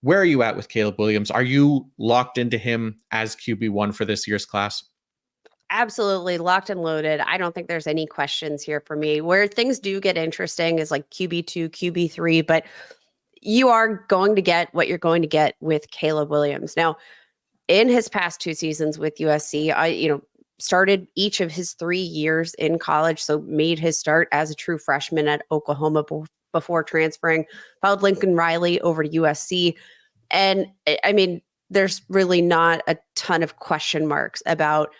Where are you at with Caleb Williams? Are you locked into him as QB1 for this year's class? Absolutely locked and loaded. I don't think there's any questions here for me. Where things do get interesting is like QB2, QB3, but you are going to get what you're going to get with Caleb Williams. Now, in his past 2 seasons with USC, started each of his 3 years in college, so made his start as a true freshman at Oklahoma before transferring, followed Lincoln Riley over to USC. And I mean, there's really not a ton of question marks about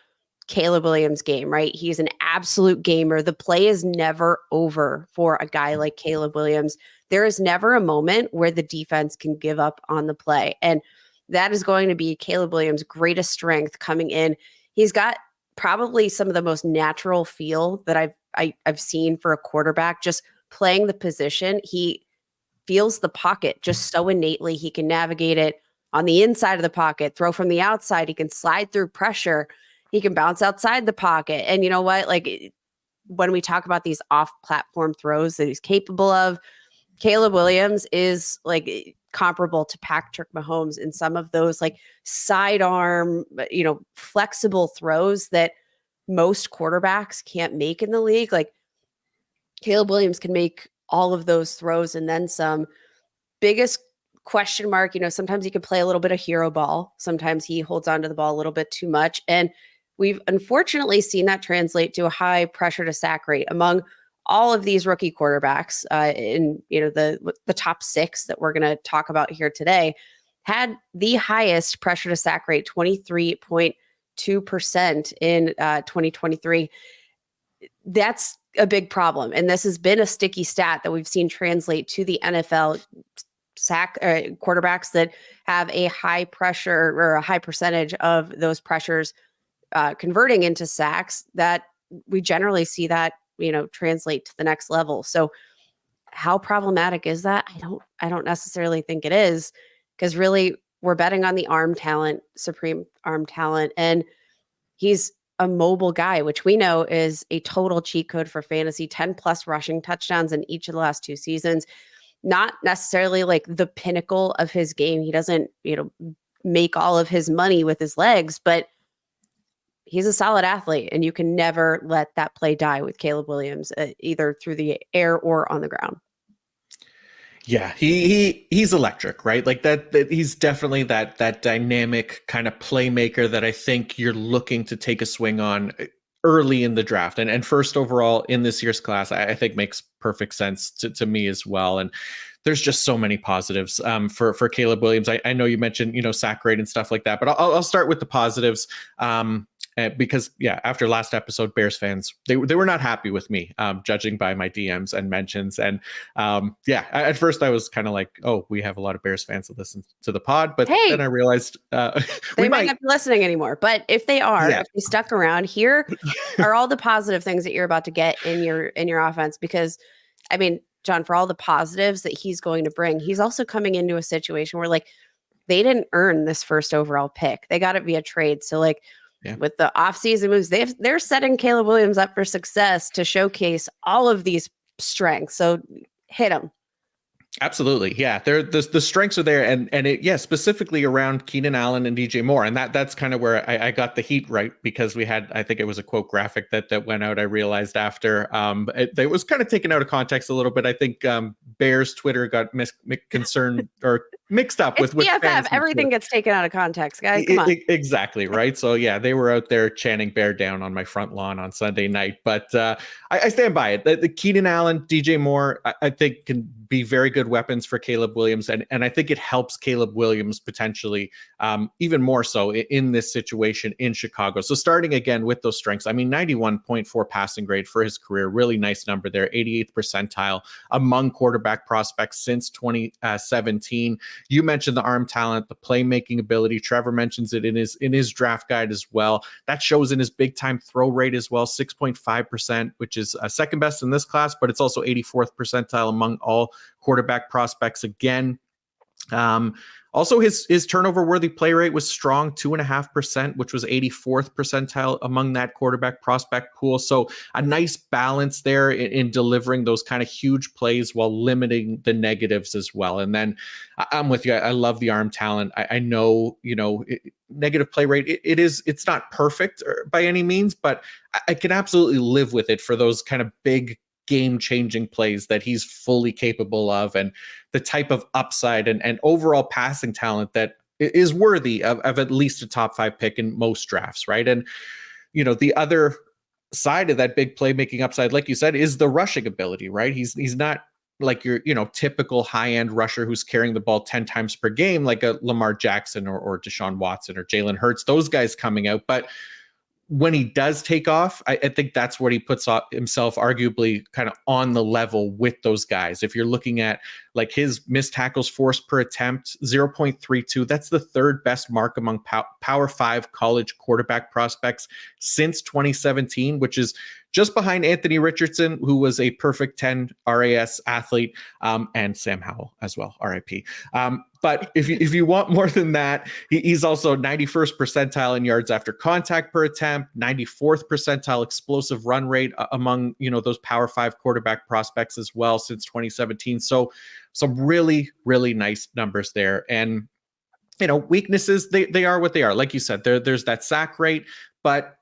Caleb Williams' game, right? He's an absolute gamer. The play is never over for a guy like Caleb Williams. There is never a moment where the defense can give up on the play. And that is going to be Caleb Williams' greatest strength coming in. He's got probably some of the most natural feel that I've seen for a quarterback, just playing the position. He feels the pocket just so innately. He can navigate it on the inside of the pocket, throw from the outside. He can slide through pressure. He can bounce outside the pocket. And you know what? Like when we talk about these off-platform throws that he's capable of, Caleb Williams is like comparable to Patrick Mahomes in some of those like sidearm, flexible throws that most quarterbacks can't make in the league. Like Caleb Williams can make all of those throws and then some. Biggest question mark, sometimes he can play a little bit of hero ball. Sometimes he holds onto the ball a little bit too much. And we've unfortunately seen that translate to a high pressure to sack rate among all of these rookie quarterbacks in the top 6 that we're going to talk about here today had the highest pressure to sack rate, 23.2% in 2023. That's a big problem. And this has been a sticky stat that we've seen translate to the NFL sack quarterbacks that have a high pressure or a high percentage of those pressures converting into sacks, that we generally see that, translate to the next level. So how problematic is that? I don't necessarily think it is, because really we're betting on the arm talent, supreme arm talent. And he's a mobile guy, which we know is a total cheat code for fantasy, 10 plus rushing touchdowns in each of the last 2 seasons. Not necessarily like the pinnacle of his game. He doesn't, make all of his money with his legs, but he's a solid athlete, and you can never let that play die with Caleb Williams, either through the air or on the ground. Yeah, he's electric, right? Like that he's definitely that dynamic kind of playmaker that I think you're looking to take a swing on early in the draft, and first overall in this year's class. I think makes perfect sense to me as well. And there's just so many positives for Caleb Williams. I know you mentioned sack rate and stuff like that, but I'll start with the positives. Because after last episode, Bears fans, they were not happy with me, judging by my DMs and mentions. And at first I was kind of like, oh, we have a lot of Bears fans that listen to the pod, but then I realized they might not be listening anymore. But if they are, if they stuck around, here are all the positive things that you're about to get in your offense. Because I mean, John, for all the positives that he's going to bring, he's also coming into a situation where like they didn't earn this first overall pick. They got it via trade. So like, with the offseason moves, they're setting Caleb Williams up for success to showcase all of these strengths. So hit him. Absolutely. Yeah. The strengths are there. And it, specifically around Keenan Allen and DJ Moore. And that's kind of where I got the heat right, because we had, I think it was a quote graphic that went out. I realized after it was kind of taken out of context a little bit. I think Bears Twitter got concerned or mixed up with BFF. Everything gets taken out of context, guys. Come on. Exactly. Right. So they were out there chanting "bear down" on my front lawn on Sunday night. But I stand by it. The Keenan Allen, DJ Moore, I think can be very good weapons for Caleb Williams. And I think it helps Caleb Williams potentially even more so in this situation in Chicago. So starting again with those strengths, I mean, 91.4 passing grade for his career, really nice number there, 88th percentile among quarterback prospects since 2017. You mentioned the arm talent, the playmaking ability. Trevor mentions it in his draft guide as well. That shows in his big time throw rate as well, 6.5%, which is second best in this class, but it's also 84th percentile among all quarterback prospects. Again, Um, Also, his turnover worthy play rate was strong, 2.5%, which was 84th percentile among that quarterback prospect pool. So a nice balance there in delivering those kind of huge plays while limiting the negatives as well. And then I'm with you. I love the arm talent. I know, negative play rate. It's not perfect by any means, but I can absolutely live with it for those kind of big game-changing plays that he's fully capable of, and the type of upside and overall passing talent that is worthy of at least a top 5 pick in most drafts, right? And the other side of that big playmaking upside, like you said, is the rushing ability, right? He's not like your typical high-end rusher who's carrying the ball 10 times per game like a Lamar Jackson or Deshaun Watson or Jalen Hurts, those guys coming out. But when he does take off, I think that's what he puts himself arguably kind of on the level with those guys. If you're looking at like his missed tackles forced per attempt, 0.32, that's the third best mark among Power 5 college quarterback prospects since 2017, which is just behind Anthony Richardson, who was a perfect 10 RAS athlete, and Sam Howell as well, RIP. But if you want more than that, he's also 91st percentile in yards after contact per attempt, 94th percentile explosive run rate among those Power 5 quarterback prospects as well since 2017. So some really, really nice numbers there. And weaknesses, they are what they are. Like you said, there's that sack rate, but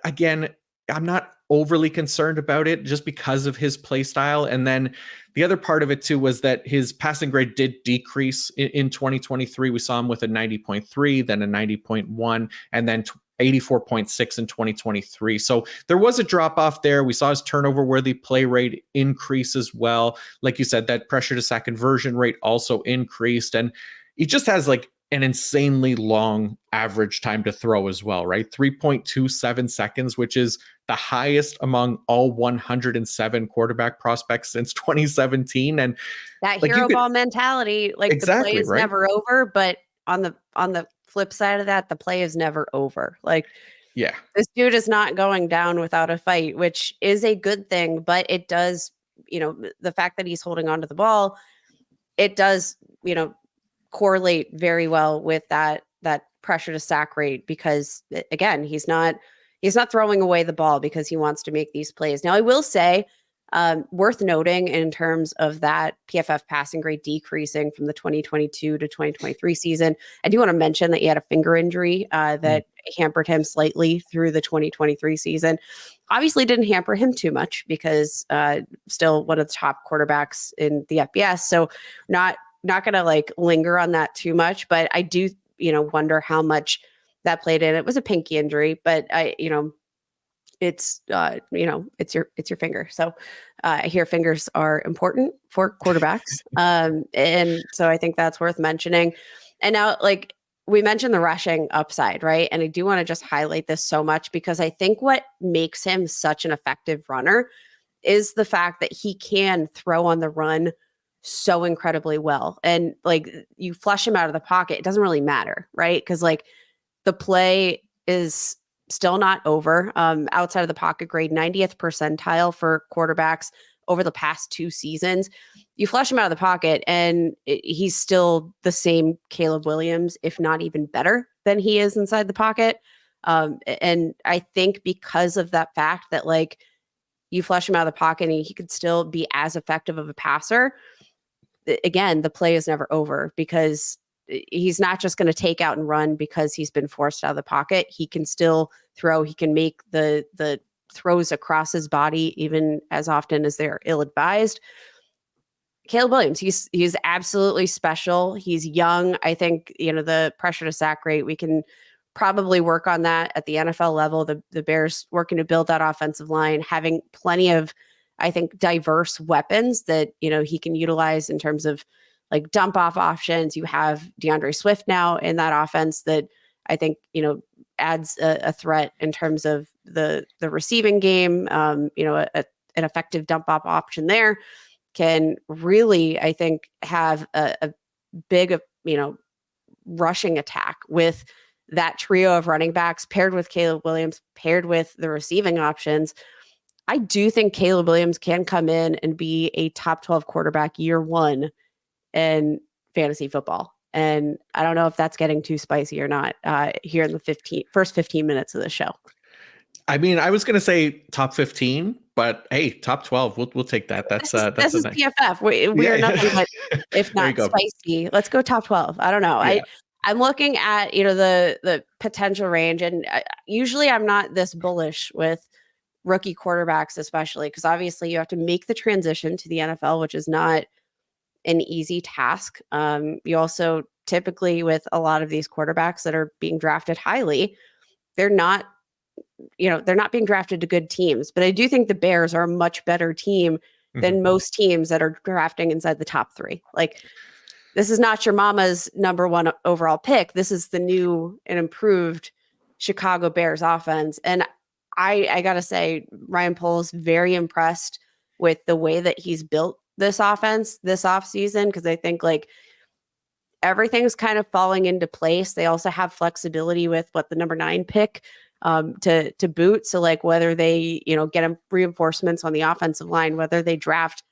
again, I'm not overly concerned about it just because of his play style. And then the other part of it too was that his passing grade did decrease in 2023. We saw him with a 90.3, then a 90.1, and then 84.6 in 2023. So there was a drop off there. We saw his turnover worthy play rate increase as well. Like you said, that pressure to sack conversion rate also increased. And he just has like an insanely long average time to throw as well, right? 3.27 seconds, which is the highest among all 107 quarterback prospects since 2017. And that hero ball mentality, like exactly, the play is right? never over, but on the flip side of that, the play is never over. Like, yeah, this dude is not going down without a fight, which is a good thing, but it does, the fact that he's holding onto the ball, it does, correlate very well with that pressure to sack rate, because again, he's not throwing away the ball because he wants to make these plays. Now, I will say, worth noting in terms of that PFF passing grade decreasing from the 2022 to 2023 season, I do want to mention that he had a finger injury that hampered him slightly through the 2023 season. Obviously didn't hamper him too much because still one of the top quarterbacks in the FBS. So not going to like linger on that too much, but I do, wonder how much that played in. It was a pinky injury, but it's it's your finger. So I hear fingers are important for quarterbacks. And so I think that's worth mentioning. And now, like, we mentioned the rushing upside, right? And I do want to just highlight this so much because I think what makes him such an effective runner is the fact that he can throw on the run so incredibly well. And like, you flush him out of the pocket, it doesn't really matter, right? Because like the play is still not over. Outside of the pocket grade, 90th percentile for quarterbacks over the past 2 seasons. You flush him out of the pocket and he's still the same Caleb Williams, if not even better than he is inside the pocket. And I think because of that fact that like you flush him out of the pocket and he could still be as effective of a passer, again, the play is never over because he's not just going to take out and run because he's been forced out of the pocket. He can still throw. He can make the throws across his body even as often as they're ill-advised. Caleb Williams, he's absolutely special. He's young. I think, the pressure to sack rate, we can probably work on that at the NFL level. The Bears working to build that offensive line, having plenty of, I think, diverse weapons that, he can utilize in terms of like dump off options. You have DeAndre Swift now in that offense that I think, adds a threat in terms of the receiving game. An effective dump off option there can really, I think, have a big, rushing attack with that trio of running backs paired with Caleb Williams, paired with the receiving options. I do think Caleb Williams can come in and be a top 12 quarterback year one and fantasy football. And I don't know if that's getting too spicy or not here in the first 15 minutes of the show. I mean, I was going to say top 15, but hey, top 12, we'll take that. That's This is nice. PFF. We are nothing but, if There you not go. spicy. Let's go top 12. I don't know. Yeah. I'm looking at, the potential range, and usually I'm not this bullish with rookie quarterbacks, especially because obviously you have to make the transition to the NFL, which is not an easy task. You also typically, with a lot of these quarterbacks that are being drafted highly, they're not being drafted to good teams. But I do think the Bears are a much better team than most teams that are drafting inside the top 3. Like, this is not your mama's number 1 overall pick. This is the new and improved Chicago Bears offense. And I got to say, Ryan Poles very impressed with the way that he's built this offense this offseason, because I think like everything's kind of falling into place. They also have flexibility with what the number 9 pick to boot. So like whether they, get reinforcements on the offensive line, whether they draft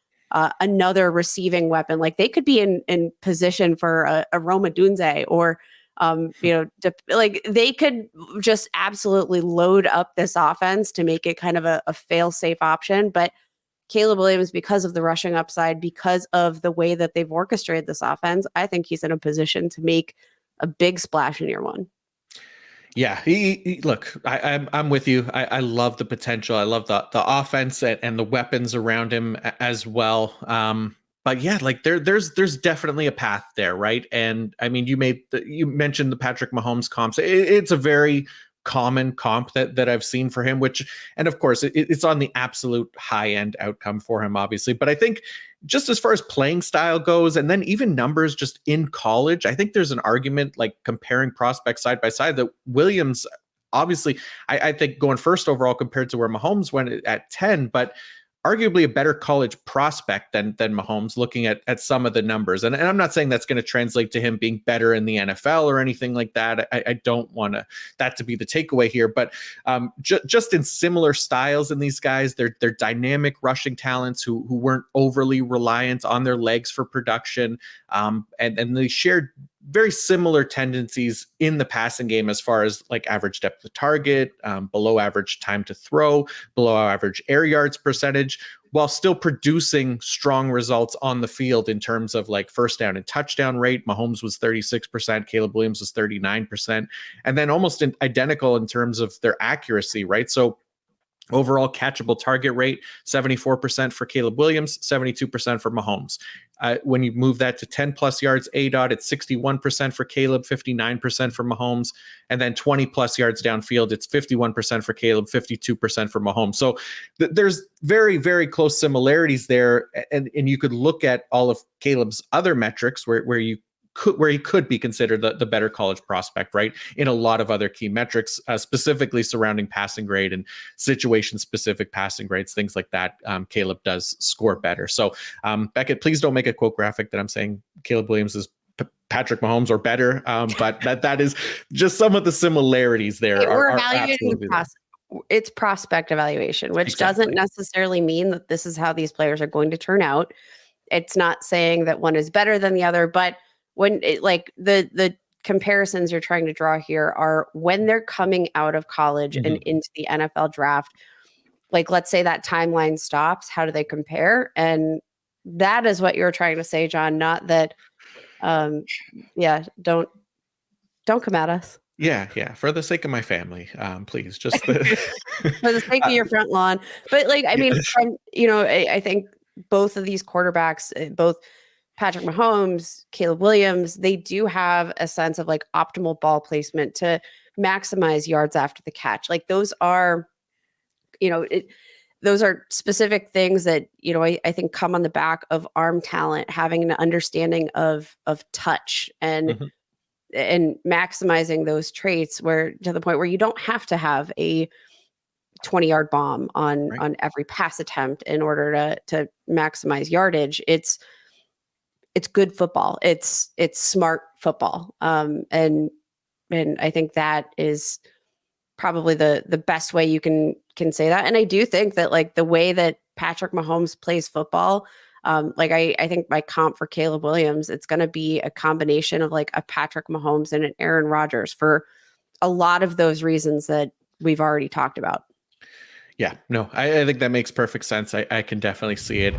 another receiving weapon, like they could be in position for a Roma Dunze or, like they could just absolutely load up this offense to make it kind of a fail-safe option. But Caleb Williams, because of the rushing upside, because of the way that they've orchestrated this offense, I think he's in a position to make a big splash in year 1. Yeah, look, I'm with you. I love the potential. I love the offense and the weapons around him as well. But yeah, like there's definitely a path there, right? And I mean, you mentioned the Patrick Mahomes comps. It's a very common comp that I've seen for him, and of course it's on the absolute high end outcome for him, obviously. But I think just as far as playing style goes, and then even numbers just in college, I think there's an argument like comparing prospects side by side that Williams, obviously, I think going first overall compared to where Mahomes went at 10, but arguably a better college prospect than Mahomes, looking at some of the numbers. And I'm not saying that's going to translate to him being better in the NFL or anything like that. I don't want that to be the takeaway here, but just in similar styles in these guys, they're dynamic rushing talents who weren't overly reliant on their legs for production. And they shared very similar tendencies in the passing game as far as like average depth of target, below average time to throw, below average air yards percentage, while still producing strong results on the field in terms of like first down and touchdown rate. Mahomes was 36%, Caleb Williams was 39%, and then almost identical in terms of their accuracy, right? So overall catchable target rate, 74% for Caleb Williams, 72% for Mahomes. When you move that to 10 plus yards ADOT, it's 61% for Caleb, 59% for Mahomes. And then 20 plus yards downfield, it's 51% for Caleb, 52% for Mahomes. So there's very, very close similarities there. And you could look at all of Caleb's other metrics where he could be considered the better college prospect, right? In a lot of other key metrics, specifically surrounding passing grade and situation-specific passing grades, things like that. Caleb does score better. So, Beckett, please don't make a quote graphic that I'm saying Caleb Williams is Patrick Mahomes or better, but that is just some of the similarities there. We're evaluating it's prospect evaluation, which doesn't necessarily mean that this is how these players are going to turn out. It's not saying that one is better than the other, but when the comparisons you're trying to draw here are when they're coming out of college and into the NFL draft. Like, let's say that timeline stops, how do they compare? And that is what you're trying to say, Jon, not that, don't come at us. Yeah. For the sake of my family, please just For the sake of your front lawn. But I mean, I think both of these quarterbacks, both Patrick Mahomes, Caleb Williams, they do have a sense of like optimal ball placement to maximize yards after the catch. Like those are, those are specific things that, I think come on the back of arm talent, having an understanding of touch and maximizing those traits where to the point where you don't have to have a 20-yard bomb on every pass attempt in order to maximize yardage. It's good football. It's smart football. And I think that is probably the best way you can say that. And I do think that like the way that Patrick Mahomes plays football, I think my comp for Caleb Williams, it's going to be a combination of like a Patrick Mahomes and an Aaron Rodgers for a lot of those reasons that we've already talked about. Yeah, no, I think that makes perfect sense. I can definitely see it.